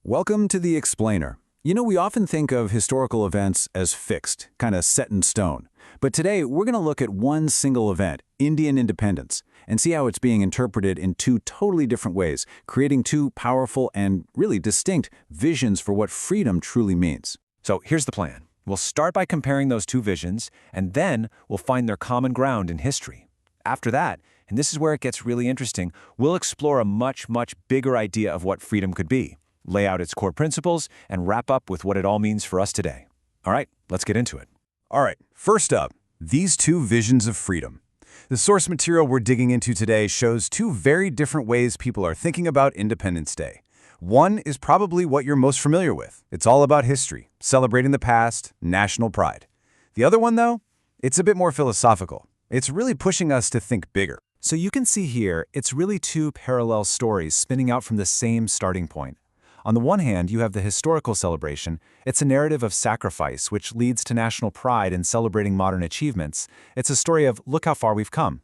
Welcome to The Explainer. You know, we often think of historical events as fixed, kind of set in stone. But today, we're going to look at one single event, Indian independence, and see how it's being interpreted in two totally different ways, creating two powerful and really distinct visions for what freedom truly means. So here's the plan. We'll start by comparing those two visions, and then we'll find their common ground in history. After that, and this is where it gets really interesting, we'll explore a much bigger idea of what freedom could be, lay out its core principles, and wrap up with what it all means for us today. All right, let's get into it. All right, first up, these two visions of freedom. The source material we're digging into today shows two very different ways people are thinking about Independence Day. One is probably what you're most familiar with. It's all about history, celebrating the past, national pride. The other one, though, it's a bit more philosophical. It's really pushing us to think bigger. So you can see here, it's really two parallel stories spinning out from the same starting point. On the one hand, you have the historical celebration. It's a narrative of sacrifice, which leads to national pride in celebrating modern achievements. It's a story of, look how far we've come.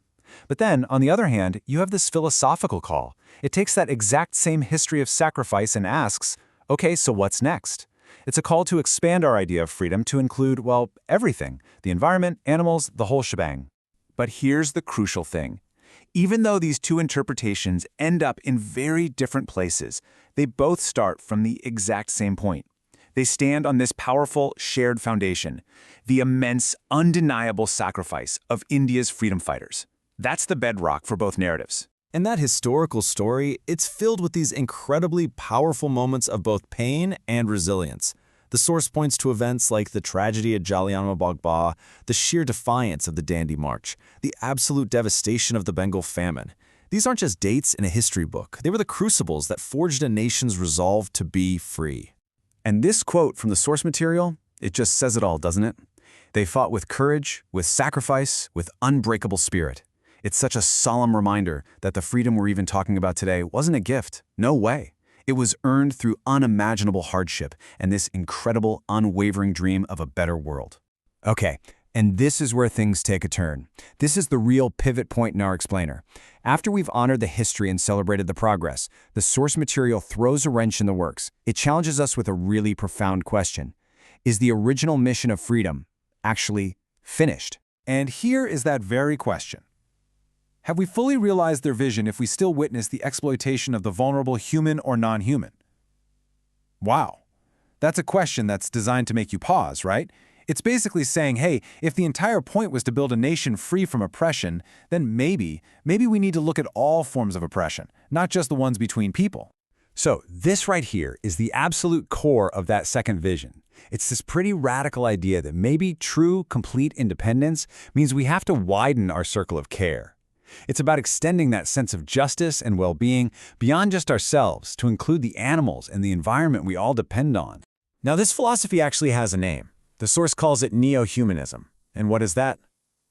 But then, on the other hand, you have this philosophical call. It takes that exact same history of sacrifice and asks, okay, so what's next? It's a call to expand our idea of freedom to include, well, everything, the environment, animals, the whole shebang. But here's the crucial thing. Even though these two interpretations end up in very different places, they both start from the exact same point. They stand on this powerful, shared foundation, the immense, undeniable sacrifice of India's freedom fighters. That's the bedrock for both narratives. And that historical story, it's filled with these incredibly powerful moments of both pain and resilience. The source points to events like the tragedy at Jallianwala Bagh, the sheer defiance of the Dandi March, the absolute devastation of the Bengal famine. These aren't just dates in a history book. They were the crucibles that forged a nation's resolve to be free. And this quote from the source material, it just says it all, doesn't it? They fought with courage, with sacrifice, with unbreakable spirit. It's such a solemn reminder that the freedom we're even talking about today wasn't a gift. No way. It was earned through unimaginable hardship and this incredible, unwavering dream of a better world. Okay, and this is where things take a turn. This is the real pivot point in our explainer. After we've honored the history and celebrated the progress, the source material throws a wrench in the works. It challenges us with a really profound question. Is the original mission of freedom actually finished? And here is that very question. Have we fully realized their vision if we still witness the exploitation of the vulnerable, human or non-human? Wow. That's a question that's designed to make you pause, right? It's basically saying, hey, if the entire point was to build a nation free from oppression, then maybe we need to look at all forms of oppression, not just the ones between people. So this right here is the absolute core of that second vision. It's this pretty radical idea that maybe true, complete independence means we have to widen our circle of care. It's about extending that sense of justice and well-being beyond just ourselves to include the animals and the environment we all depend on. Now, this philosophy actually has a name. The source calls it Neohumanism. And what is that?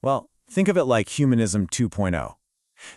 Well, think of it like Humanism 2.0.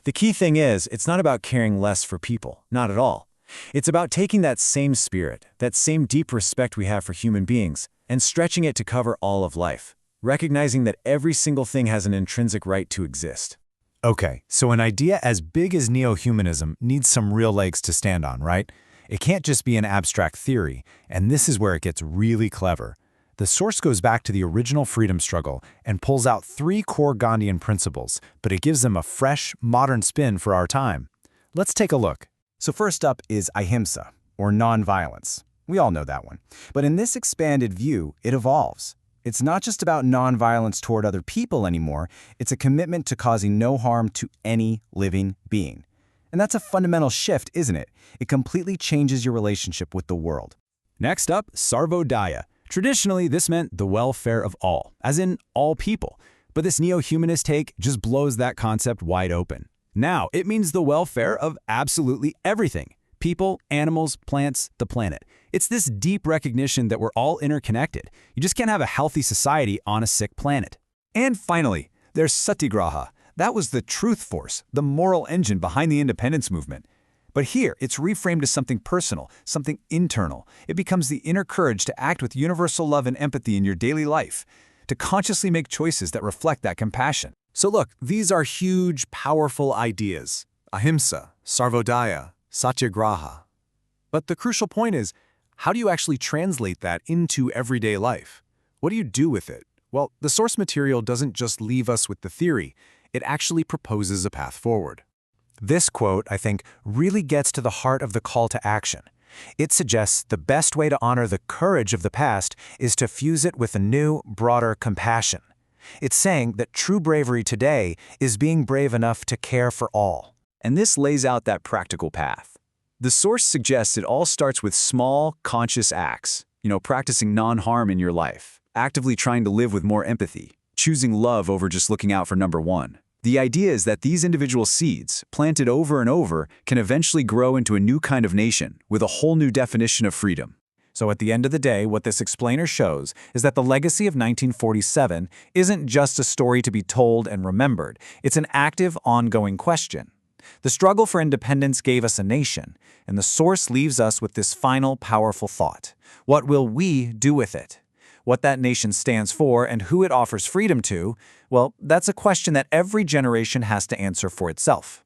The key thing is, it's not about caring less for people, not at all. It's about taking that same spirit, that same deep respect we have for human beings, and stretching it to cover all of life, recognizing that every single thing has an intrinsic right to exist. Okay, so an idea as big as neo-humanism needs some real legs to stand on, right? It can't just be an abstract theory, and this is where it gets really clever. The source goes back to the original freedom struggle and pulls out three core Gandhian principles, but it gives them a fresh, modern spin for our time. Let's take a look. So first up is Ahimsa, or nonviolence. We all know that one. But in this expanded view, it evolves. It's not just about nonviolence toward other people anymore, it's a commitment to causing no harm to any living being. And that's a fundamental shift, isn't it? It completely changes your relationship with the world. Next up, Sarvodaya. Traditionally, this meant the welfare of all, as in all people. But this neo-humanist take just blows that concept wide open. Now, it means the welfare of absolutely everything. People, animals, plants, the planet. It's this deep recognition that we're all interconnected. You just can't have a healthy society on a sick planet. And finally, there's Satyagraha. That was the truth force, the moral engine behind the independence movement. But here, it's reframed as something personal, something internal. It becomes the inner courage to act with universal love and empathy in your daily life, to consciously make choices that reflect that compassion. So look, these are huge, powerful ideas. Ahimsa, Sarvodaya, Satyagraha. But the crucial point is, how do you actually translate that into everyday life? What do you do with it? Well, the source material doesn't just leave us with the theory, it actually proposes a path forward. This quote, I think, really gets to the heart of the call to action. It suggests the best way to honor the courage of the past is to fuse it with a new, broader compassion. It's saying that true bravery today is being brave enough to care for all. And this lays out that practical path. The source suggests it all starts with small, conscious acts. Practicing non-harm in your life, actively trying to live with more empathy, choosing love over just looking out for number one. The idea is that these individual seeds, planted over and over, can eventually grow into a new kind of nation with a whole new definition of freedom. So at the end of the day, what this explainer shows is that the legacy of 1947 isn't just a story to be told and remembered. It's an active, ongoing question. The struggle for independence gave us a nation, and the source leaves us with this final, powerful thought. What will we do with it? What that nation stands for and who it offers freedom to, well, that's a question that every generation has to answer for itself.